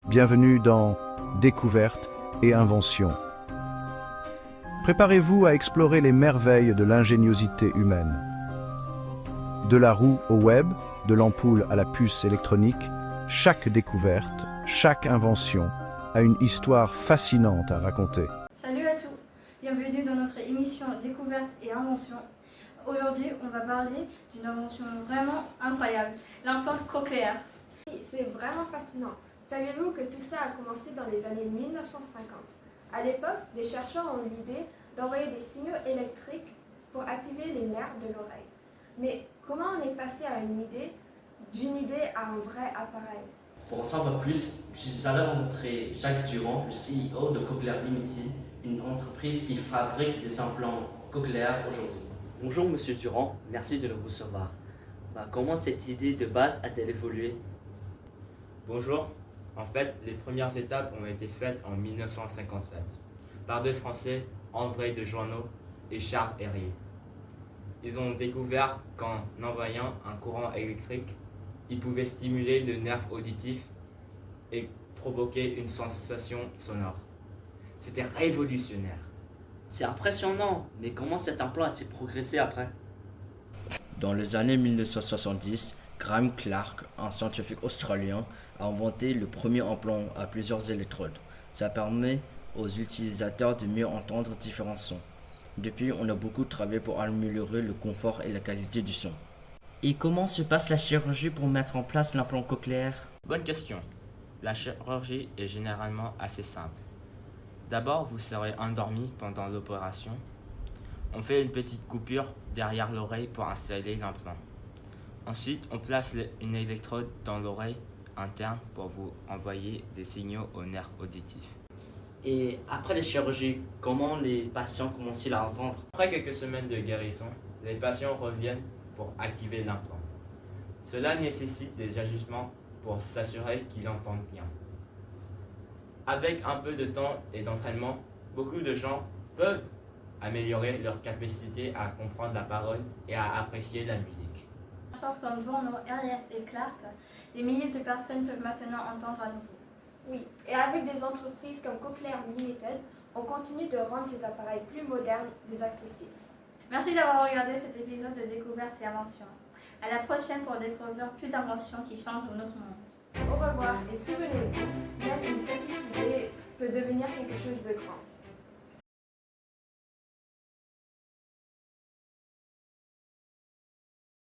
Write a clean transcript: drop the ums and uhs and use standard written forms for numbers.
Bienvenue dans Découverte et Invention. Préparez-vous à explorer les merveilles de l'ingéniosité humaine. De la roue au web, de l'ampoule à la puce électronique, chaque découverte, chaque invention a une histoire fascinante à raconter. Salut à tous, bienvenue dans notre émission Découverte et Invention. Aujourd'hui, on va parler d'une invention vraiment incroyable, l'implant cochléaire. Oui, c'est vraiment fascinant. Saviez-vous que tout ça a commencé dans les années 1950? À l'époque, des chercheurs ont eu l'idée d'envoyer des signaux électriques pour activer les nerfs de l'oreille. Mais comment on est passé d'une idée à un vrai appareil? Pour en savoir plus, je suis allé rencontrer Jacques Durand, le CEO de Cochlear Limited, une entreprise qui fabrique des implants cochléaires aujourd'hui. Bonjour Monsieur Durand, merci de nous recevoir. Comment cette idée de base a-t-elle évolué? Bonjour, en fait, les premières étapes ont été faites en 1957 par deux Français, André de Joinneau et Charles Herrier. Ils ont découvert qu'en envoyant un courant électrique, ils pouvaient stimuler le nerf auditif et provoquer une sensation sonore. C'était révolutionnaire. C'est impressionnant, mais comment cet implant a-t-il progressé après? Dans les années 1970, Graham Clark, un scientifique australien, a inventé le premier implant à plusieurs électrodes. Ça permet aux utilisateurs de mieux entendre différents sons. Depuis, on a beaucoup travaillé pour améliorer le confort et la qualité du son. Et comment se passe la chirurgie pour mettre en place l'implant cochléaire? Bonne question. La chirurgie est généralement assez simple. D'abord, vous serez endormi pendant l'opération. On fait une petite coupure derrière l'oreille pour installer l'implant. Ensuite, on place une électrode dans l'oreille interne pour vous envoyer des signaux aux nerfs auditifs. Et après les chirurgies, comment les patients commencent-ils à entendre? Après quelques semaines de guérison, les patients reviennent pour activer l'implant. Cela nécessite des ajustements pour s'assurer qu'ils entendent bien. Avec un peu de temps et d'entraînement, beaucoup de gens peuvent améliorer leur capacité à comprendre la parole et à apprécier la musique. Comme Journaux, Herrier et Clark, des milliers de personnes peuvent maintenant entendre à nouveau. Oui, et avec des entreprises comme Cochlear Limited, on continue de rendre ces appareils plus modernes et accessibles. Merci d'avoir regardé cet épisode de Découverte et Invention. À la prochaine pour découvrir plus d'inventions qui changent notre monde. Au revoir et souvenez-vous, même une petite idée peut devenir quelque chose de grand.